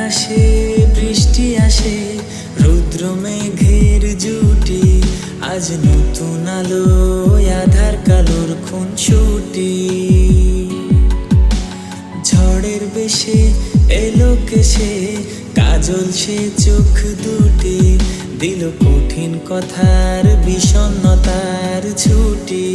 আকাশে বৃষ্টি আসে, রুদ্র মেঘের জুটি, আজ নতুন আলো আধার কালোর খুনসুটি। ঝড়ের বেশে এলো কেসে, কাজল সে চোখ দুটি, দিল কঠিন কথার বিষণ্ণতার ছুটি।